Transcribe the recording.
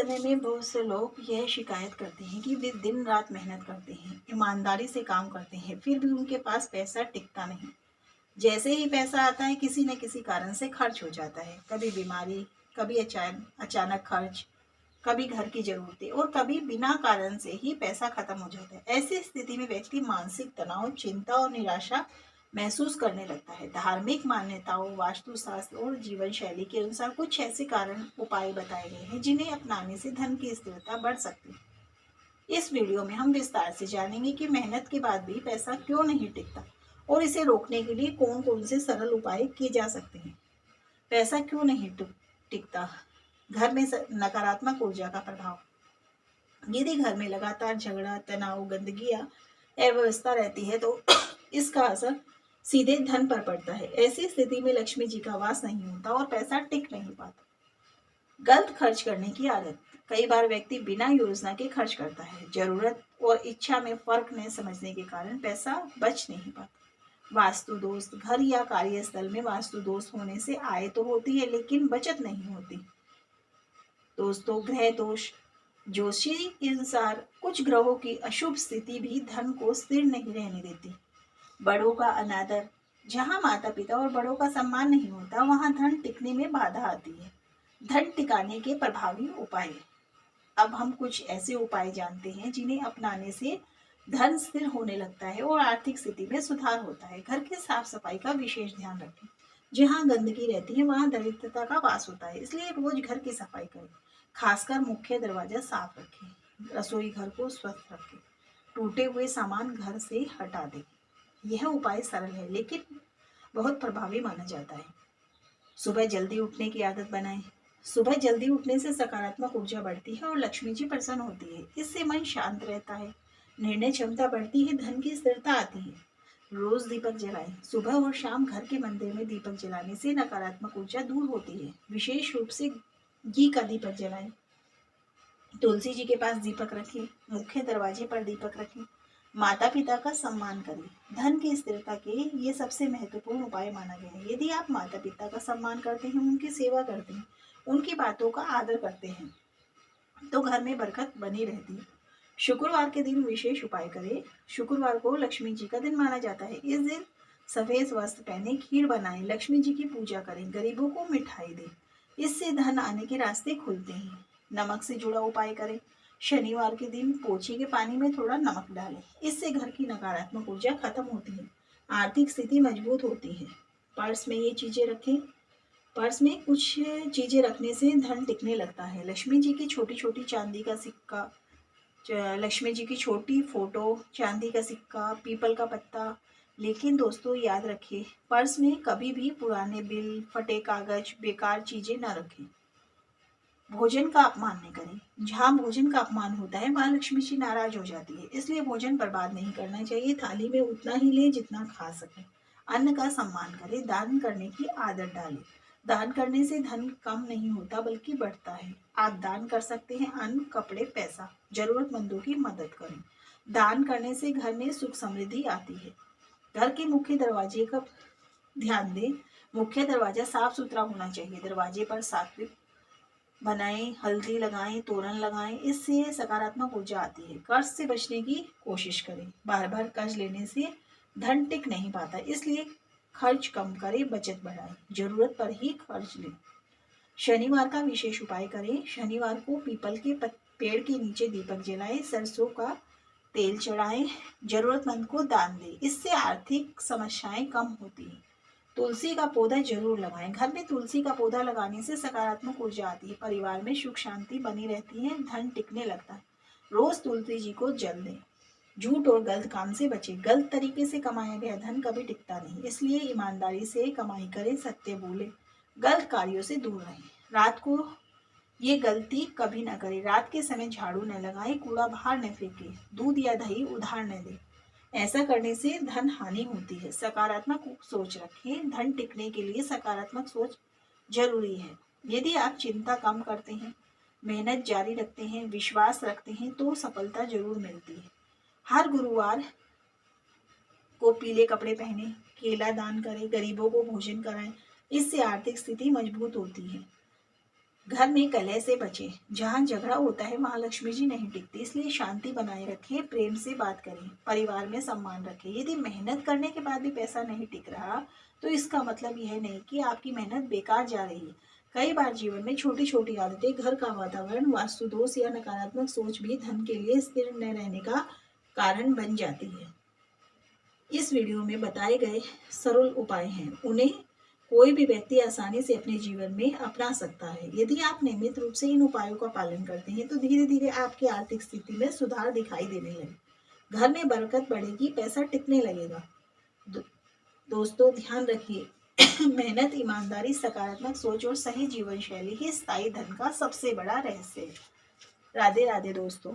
समय में बहुत से लोग यह शिकायत करते हैं कि वे दिन रात मेहनत करते हैं, ईमानदारी से काम करते हैं, फिर भी उनके पास पैसा टिकता नहीं। जैसे ही पैसा आता है किसी न किसी कारण से खर्च हो जाता है। कभी बीमारी, कभी अचानक खर्च, कभी घर की जरूरतें और कभी बिना कारण से ही पैसा खत्म हो जाता है। ऐसी स्थिति में व्यक्ति मानसिक तनाव, चिंता और निराशा महसूस करने लगता है। धार्मिक मान्यताओं, वास्तुशास्त्र और जीवन शैली के अनुसार कुछ ऐसे कारण उपाय बताए गए हैं जिन्हें अपनाने से धन की स्थिरता बढ़ सकती है। इस वीडियो में हम विस्तार से जानेंगे कि मेहनत के बाद भी पैसा क्यों नहीं टिकता और इसे रोकने के लिए कौन कौन से सरल उपाय किए जा सकते हैं। पैसा क्यों नहीं टिकता? घर में नकारात्मक ऊर्जा का प्रभाव। यदि घर में लगातार झगड़ा, तनाव, गंदगी या अव्यवस्था रहती है तो इसका असर सीधे धन पर पड़ता है। ऐसी स्थिति में लक्ष्मी जी का वास नहीं होता और पैसा टिक नहीं पाता। गलत खर्च करने की आदत। कई बार व्यक्ति बिना योजना के खर्च करता है। जरूरत और इच्छा में फर्क न समझने के कारण पैसा बच नहीं पाता। वास्तु दोष। घर या कार्यस्थल में वास्तु दोष होने से आय तो होती है लेकिन बचत नहीं होती। दोस्तों, ग्रह दोष। जोशी के अनुसार कुछ ग्रहों की अशुभ स्थिति भी धन को स्थिर नहीं रहने देती। बड़ों का अनादर। जहाँ माता पिता और बड़ों का सम्मान नहीं होता वहाँ धन टिकने में बाधा आती है। धन टिकाने के प्रभावी उपाय। अब हम कुछ ऐसे उपाय जानते हैं जिन्हें अपनाने से धन स्थिर होने लगता है और आर्थिक स्थिति में सुधार होता है। घर की साफ सफाई का विशेष ध्यान रखें। जहाँ गंदगी रहती है वहाँ दरिद्रता का वास होता है, इसलिए रोज घर की सफाई करें। खासकर मुख्य दरवाजा साफ रखें। रसोई घर को स्वस्थ रखें। टूटे हुए सामान घर से हटा दें। यह उपाय सरल है लेकिन बहुत प्रभावी माना जाता है। सुबह जल्दी उठने की आदत बनाएं। सुबह जल्दी उठने से सकारात्मक ऊर्जा बढ़ती है और लक्ष्मी जी प्रसन्न होती है। इससे मन शांत रहता है, निर्णय क्षमता बढ़ती है, धन की स्थिरता आती है। रोज दीपक जलाएं। सुबह और शाम घर के मंदिर में दीपक जलाने से नकारात्मक ऊर्जा दूर होती है। विशेष रूप से घी का दीपक जलाएं। तुलसी जी के पास दीपक रखें। मुख्य दरवाजे पर दीपक रखें। माता पिता का सम्मान करें। धन की स्थिरता के ये सबसे महत्वपूर्ण उपाय माना गया है। यदि आप माता पिता का सम्मान करते हैं, उनकी सेवा करते हैं, उनकी बातों का आदर करते हैं तो घर में बरकत बनी रहती है। शुक्रवार के दिन विशेष उपाय करें। शुक्रवार को लक्ष्मी जी का दिन माना जाता है। इस दिन सफेद वस्त्र पहने, खीर बनाएं, लक्ष्मी जी की पूजा करें, गरीबों को मिठाई दें। इससे धन आने के रास्ते खुलते हैं। नमक से जुड़ा उपाय करें। शनिवार के दिन पोछे के पानी में थोड़ा नमक डालें। इससे घर की नकारात्मक ऊर्जा खत्म होती है, आर्थिक स्थिति मजबूत होती है। पर्स में ये चीजें रखें। पर्स में कुछ चीजें रखने से धन टिकने लगता है। लक्ष्मी जी की छोटी छोटी चांदी का सिक्का, लक्ष्मी जी की छोटी फोटो, चांदी का सिक्का, पीपल का पत्ता। लेकिन दोस्तों याद रखिए, पर्स में कभी भी पुराने बिल, फटे कागज, बेकार चीजें न रखें। भोजन का अपमान नहीं करें। जहाँ भोजन का अपमान होता है वहाँ लक्ष्मी जी नाराज हो जाती है, इसलिए भोजन बर्बाद नहीं करना चाहिए। थाली में उतना ही ले जितना खा सके। अन्न का सम्मान करें। दान करने की आदत डालें। दान करने से धन कम नहीं होता बल्कि बढ़ता है। आप दान कर सकते हैं अन्न, कपड़े, पैसा। जरूरतमंदों की मदद करें। दान करने से घर में सुख समृद्धि आती है। घर के मुख्य दरवाजे का ध्यान दें। मुख्य दरवाजा साफ सुथरा होना चाहिए। दरवाजे पर सात्विक बनाएं, हल्दी लगाएं, तोरण लगाएं। इससे सकारात्मक ऊर्जा आती है। कर्ज से बचने की कोशिश करें। बार बार कर्ज लेने से धन टिक नहीं पाता, इसलिए खर्च कम करें, बचत बढ़ाएं, जरूरत पर ही खर्च लें। शनिवार का विशेष उपाय करें। शनिवार को पीपल के पेड़ के नीचे दीपक जलाएं, सरसों का तेल चढ़ाएं, जरूरतमंद को दान दें। इससे आर्थिक समस्याएं कम होती हैं। तुलसी का पौधा जरूर लगाएं। घर में तुलसी का पौधा लगाने से सकारात्मक ऊर्जा आती है, परिवार में सुख शांति बनी रहती है, धन टिकने लगता है। रोज तुलसी जी को जल दें। झूठ और गलत काम से बचें। गलत तरीके से कमाया गया धन कभी टिकता नहीं, इसलिए ईमानदारी से कमाई करें, सत्य बोले, गलत कार्यों से दूर रहें। रात को ये गलती कभी न करें। रात के समय झाड़ू न लगाएं, कूड़ा बाहर न फेंकें, दूध या दही उधार न दें। ऐसा करने से धन हानि होती है। सकारात्मक सोच रखें। धन टिकने के लिए सकारात्मक सोच जरूरी है। यदि आप चिंता कम करते हैं, मेहनत जारी रखते हैं, विश्वास रखते हैं तो सफलता जरूर मिलती है। हर गुरुवार को पीले कपड़े पहने, केला दान करें, गरीबों को भोजन कराएं। इससे आर्थिक स्थिति मजबूत होती है। घर में कलह से बचें। जहाँ झगड़ा होता है वहाँ लक्ष्मी जी नहीं टिकती, इसलिए शांति बनाए रखें, प्रेम से बात करें, परिवार में सम्मान रखें। यदि मेहनत करने के बाद भी पैसा नहीं टिक रहा तो इसका मतलब यह नहीं कि आपकी मेहनत बेकार जा रही है। कई बार जीवन में छोटी छोटी आदतें, घर का वातावरण, वास्तु दोष या नकारात्मक सोच भी धन के लिए स्थिर न रहने का कारण बन जाती है। इस वीडियो में बताए गए सरल उपाय हैं, उन्हें कोई भी व्यक्ति आसानी से अपने जीवन में अपना सकता है। यदि आप नियमित रूप से इन उपायों का पालन करते हैं तो धीरे धीरे आपकी आर्थिक स्थिति में सुधार दिखाई देने लगे, घर में बरकत बढ़ेगी, पैसा टिकने लगेगा। दोस्तों ध्यान रखिए मेहनत, ईमानदारी, सकारात्मक सोच और सही जीवन शैली ही स्थायी धन का सबसे बड़ा रहस्य है। राधे राधे दोस्तों।